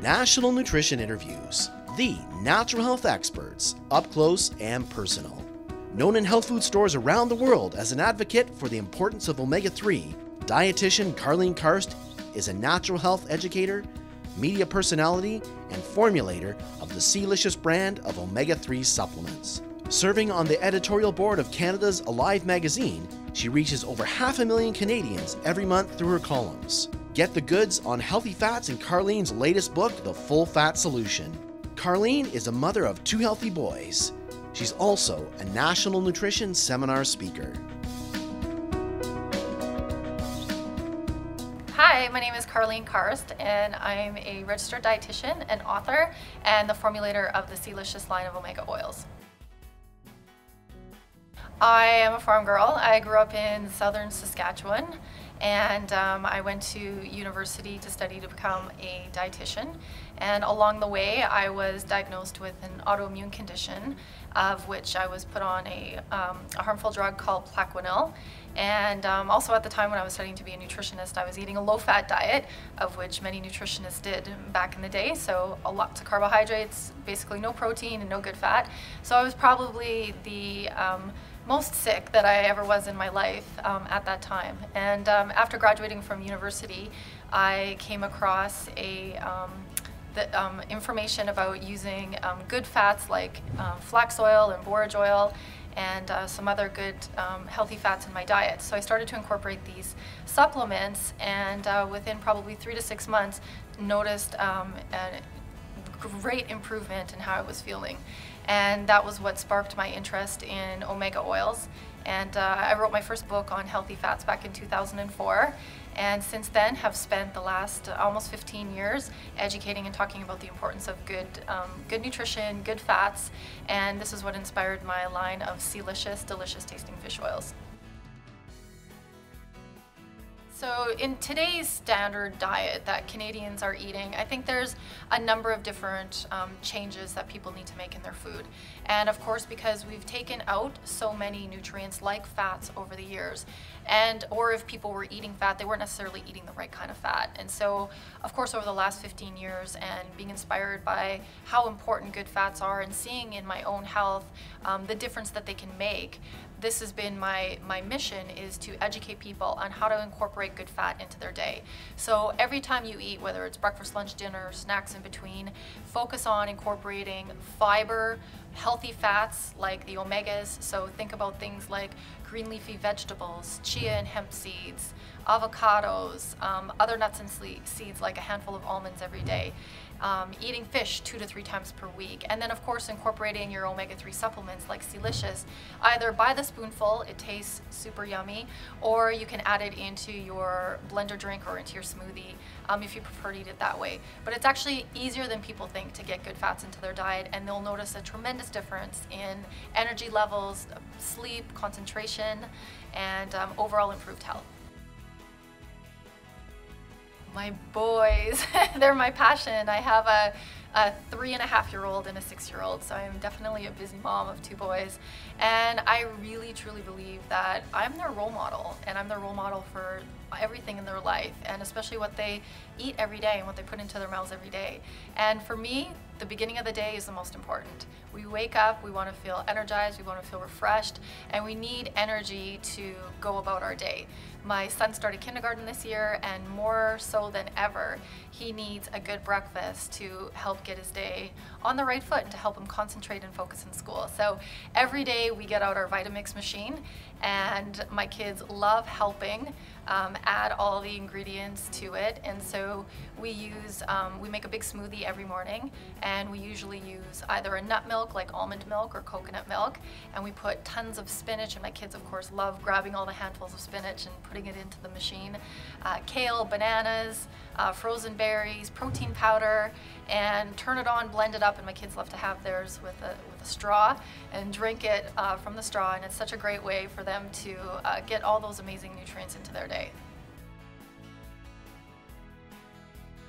National Nutrition Interviews, the natural health experts, up close and personal. Known in health food stores around the world as an advocate for the importance of omega-3, dietitian Karlene Karst is a natural health educator, media personality, and formulator of the Sea-Licious brand of omega-3 supplements. Serving on the editorial board of Canada's Alive magazine, she reaches over 500,000 Canadians every month through her columns. Get the goods on healthy fats in Karlene's latest book, The Full Fat Solution. Karlene is a mother of 2 healthy boys. She's also a National Nutrition seminar speaker. Hi, my name is Karlene Karst, and I'm a registered dietitian and author and the formulator of the Sea-Licious line of omega oils. I am a farm girl. I grew up in southern Saskatchewan, and I went to university to study to become a dietitian. And along the way, I was diagnosed with an autoimmune condition, of which I was put on a harmful drug called Plaquenil. And also at the time when I was studying to be a nutritionist, I was eating a low-fat diet, of which many nutritionists did back in the day. So lots of carbohydrates, basically no protein and no good fat. So I was probably the most sick that I ever was in my life at that time. And after graduating from university, I came across the information about using good fats like flax oil and borage oil and some other good healthy fats in my diet. So I started to incorporate these supplements, and within probably 3 to 6 months noticed a great improvement in how I was feeling. And that was what sparked my interest in omega oils. And I wrote my first book on healthy fats back in 2004. And since then have spent the last almost 15 years educating and talking about the importance of good nutrition, good fats. And this is what inspired my line of Sea-Licious, delicious tasting fish oils. So in today's standard diet that Canadians are eating, I think there's a number of different changes that people need to make in their food. And of course, because we've taken out so many nutrients like fats over the years, or if people were eating fat, they weren't necessarily eating the right kind of fat. And so, of course, over the last 15 years and being inspired by how important good fats are and seeing in my own health the difference that they can make, this has been my mission, is to educate people on how to incorporate good fat into their day. So every time you eat, whether it's breakfast, lunch, dinner, snacks in between, focus on incorporating fiber, healthy fats like the omegas. So think about things like green leafy vegetables, chia and hemp seeds, avocados, other nuts and seeds like a handful of almonds every day. Eating fish 2 to 3 times per week, and then of course incorporating your omega-3 supplements like Sea-Licious, either by the spoonful, it tastes super yummy, or you can add it into your blender drink or into your smoothie if you prefer to eat it that way. But it's actually easier than people think to get good fats into their diet, and they'll notice a tremendous difference in energy levels, sleep, concentration, and overall improved health. My boys, they're my passion. I have a 3.5-year-old and a 6-year-old, so I'm definitely a busy mom of 2 boys. And I really truly believe that I'm their role model, and I'm their role model for everything in their life, and especially what they eat every day and what they put into their mouths every day. And for me, the beginning of the day is the most important. We wake up, we want to feel energized, we want to feel refreshed, and we need energy to go about our day. My son started kindergarten this year, and more so than ever, he needs a good breakfast to help get his day on the right foot and to help him concentrate and focus in school. So every day we get out our Vitamix machine, and my kids love helping add all the ingredients to it. And so we make a big smoothie every morning, and we usually use either a nut milk like almond milk or coconut milk, and we put tons of spinach, and my kids of course love grabbing all the handfuls of spinach and putting it into the machine. Kale, bananas, frozen berries, protein powder, and turn it on, blend it up, and my kids love to have theirs with a straw and drink it from the straw, and it's such a great way for them to get all those amazing nutrients into their day.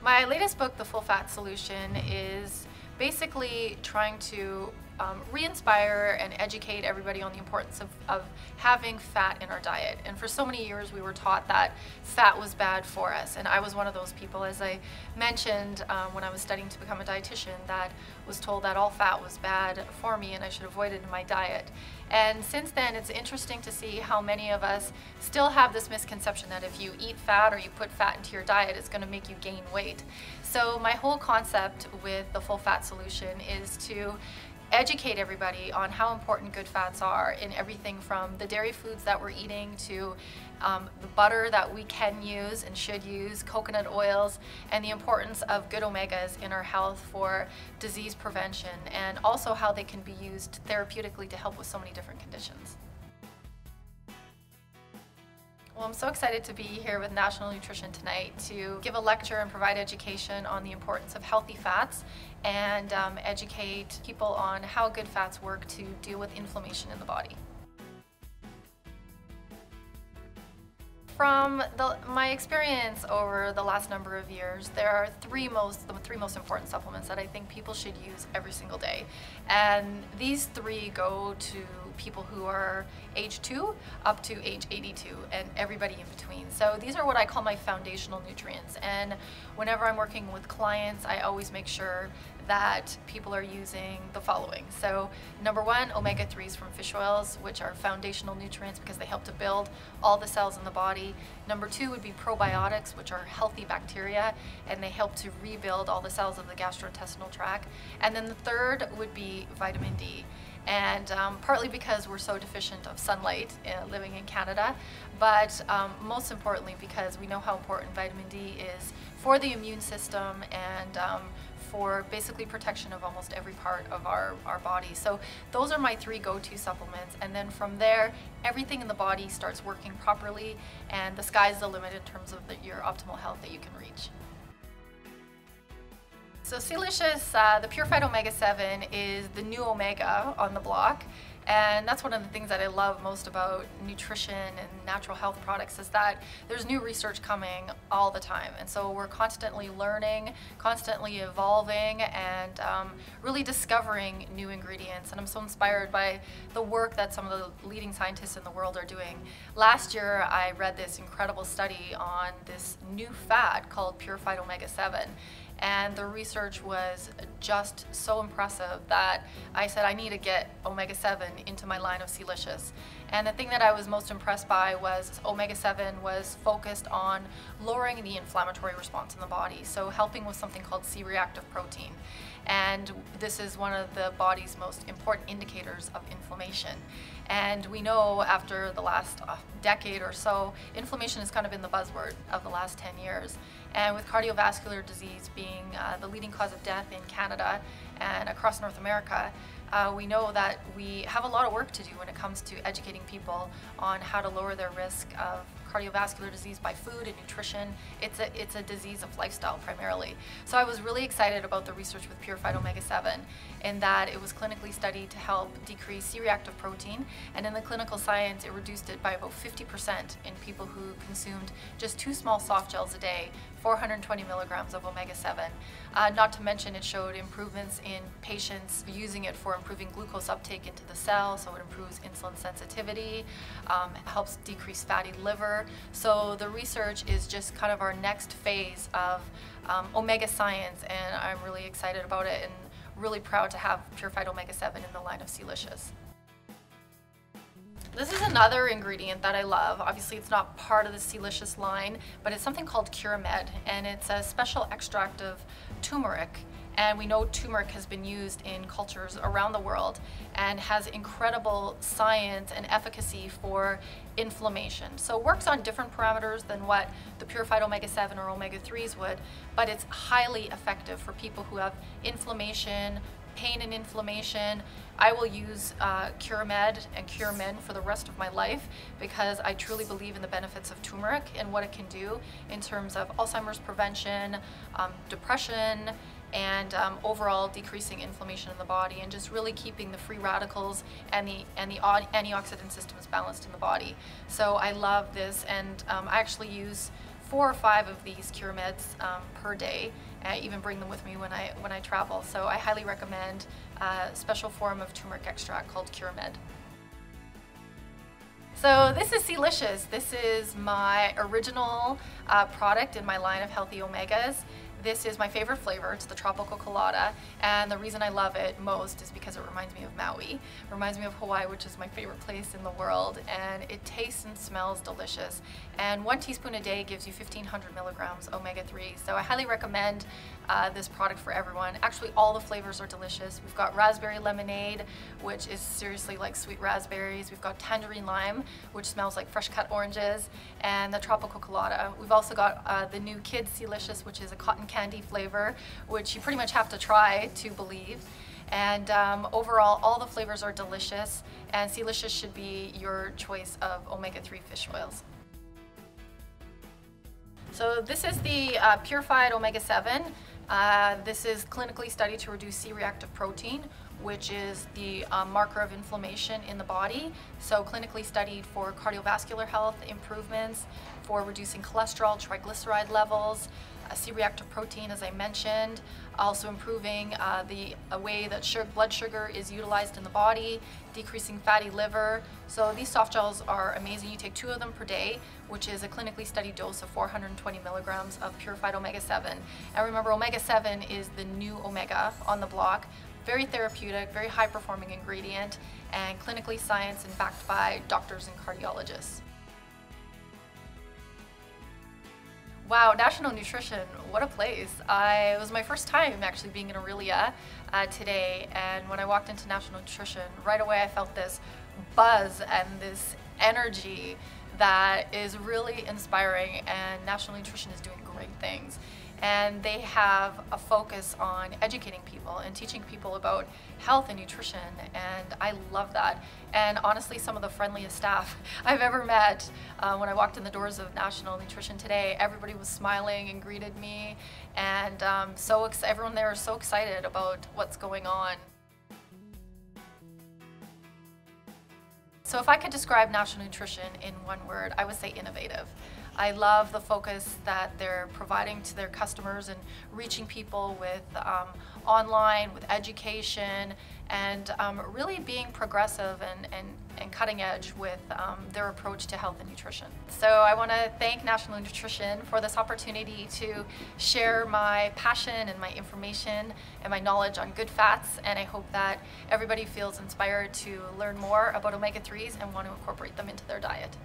My latest book, The Full Fat Solution, is basically trying to re-inspire and educate everybody on the importance of having fat in our diet. And for so many years we were taught that fat was bad for us, and I was one of those people, as I mentioned, when I was studying to become a dietitian, that was told that all fat was bad for me and I should avoid it in my diet. And since then, it's interesting to see how many of us still have this misconception that if you eat fat or you put fat into your diet, it's going to make you gain weight. So my whole concept with the full fat solution is to educate everybody on how important good fats are in everything from the dairy foods that we're eating to the butter that we can use and should use, coconut oils, and the importance of good omegas in our health for disease prevention, and also how they can be used therapeutically to help with so many different conditions. Well, I'm so excited to be here with National Nutrition tonight to give a lecture and provide education on the importance of healthy fats and educate people on how good fats work to deal with inflammation in the body. From my experience over the last number of years, there are the three most important supplements that I think people should use every single day. And these three go to people who are age 2 up to age 82 and everybody in between. So these are what I call my foundational nutrients. And whenever I'm working with clients, I always make sure that people are using the following. So number one, omega-3s from fish oils, which are foundational nutrients because they help to build all the cells in the body. Number two would be probiotics, which are healthy bacteria, and they help to rebuild all the cells of the gastrointestinal tract. And then the third would be vitamin D. And partly because we're so deficient of sunlight living in Canada, but most importantly because we know how important vitamin D is for the immune system and for basically protection of almost every part of our body. So those are my three go-to supplements, and then from there everything in the body starts working properly and the sky's the limit in terms of your optimal health that you can reach. So Sea-Licious, the purified omega-7 is the new omega on the block, and that's one of the things that I love most about nutrition and natural health products is that there's new research coming all the time, and so we're constantly learning, constantly evolving, and really discovering new ingredients. And I'm so inspired by the work that some of the leading scientists in the world are doing. Last year I read this incredible study on this new fat called purified omega-7. And the research was just so impressive that I said I need to get omega-7 into my line of Sealicious. And the thing that I was most impressed by was omega-7 was focused on lowering the inflammatory response in the body, so helping with something called C-reactive protein. And this is one of the body's most important indicators of inflammation. And we know after the last decade or so, inflammation has kind of been the buzzword of the last 10 years. And with cardiovascular disease being the leading cause of death in Canada and across North America, we know that we have a lot of work to do when it comes to educating people on how to lower their risk of cardiovascular disease by food and nutrition. It's a disease of lifestyle primarily. So I was really excited about the research with purified omega-7 in that it was clinically studied to help decrease C-reactive protein, and in the clinical science it reduced it by about 50% in people who consumed just 2 small soft gels a day, 420 milligrams of omega-7. Not to mention it showed improvements in patients using it for improving glucose uptake into the cell, so it improves insulin sensitivity, helps decrease fatty liver. So the research is just kind of our next phase of omega science, and I'm really excited about it and really proud to have purified omega-7 in the line of Sea-Licious. This is another ingredient that I love. Obviously it's not part of the Sea-Licious line, but it's something called Curamed, and it's a special extract of turmeric. And we know turmeric has been used in cultures around the world and has incredible science and efficacy for inflammation. So it works on different parameters than what the purified omega-7 or omega-3s would, but it's highly effective for people who have inflammation, pain and inflammation. I will use Curamed and Curamen for the rest of my life because I truly believe in the benefits of turmeric and what it can do in terms of Alzheimer's prevention, depression, and overall decreasing inflammation in the body and just really keeping the free radicals and the antioxidant systems balanced in the body. So I love this, and I actually use 4 or 5 of these cure meds per day. I even bring them with me when I travel. So I highly recommend a special form of turmeric extract called Cure Med. So this is Sea-Licious. This is my original product in my line of healthy omegas. This is my favorite flavor. It's the tropical colada, and the reason I love it most is because it reminds me of Maui. It reminds me of Hawaii, which is my favorite place in the world, and it tastes and smells delicious. And 1 teaspoon a day gives you 1,500 milligrams omega-3. So I highly recommend this product for everyone. Actually, all the flavors are delicious. We've got raspberry lemonade, which is seriously like sweet raspberries. We've got tangerine lime, which smells like fresh cut oranges, and the tropical colada. We've also got the new Kids Sealicious, which is a cotton candy flavor, which you pretty much have to try to believe. And overall, all the flavors are delicious, and Sea-Licious should be your choice of omega-3 fish oils. So this is the purified omega-7. This is clinically studied to reduce C-reactive protein, which is the marker of inflammation in the body. So clinically studied for cardiovascular health improvements, for reducing cholesterol, triglyceride levels, C-reactive protein, as I mentioned, also improving the way that blood sugar is utilized in the body, decreasing fatty liver. So these soft gels are amazing. You take 2 of them per day, which is a clinically studied dose of 420 milligrams of purified omega-7. And remember, omega-7 is the new omega on the block. Very therapeutic, very high-performing ingredient, and clinically scienced and backed by doctors and cardiologists. Wow, National Nutrition, what a place. It was my first time actually being in Aurelia today, and when I walked into National Nutrition, right away I felt this buzz and this energy that is really inspiring, and National Nutrition is doing great things. And they have a focus on educating people and teaching people about health and nutrition, and I love that. And honestly, some of the friendliest staff I've ever met. When I walked in the doors of National Nutrition today, everybody was smiling and greeted me, and everyone there is so excited about what's going on. So if I could describe National Nutrition in one word, I would say innovative. I love the focus that they're providing to their customers and reaching people with online, with education, and really being progressive and cutting edge with their approach to health and nutrition. So I want to thank National Nutrition for this opportunity to share my passion and my information and my knowledge on good fats, and I hope that everybody feels inspired to learn more about omega-3s and want to incorporate them into their diet.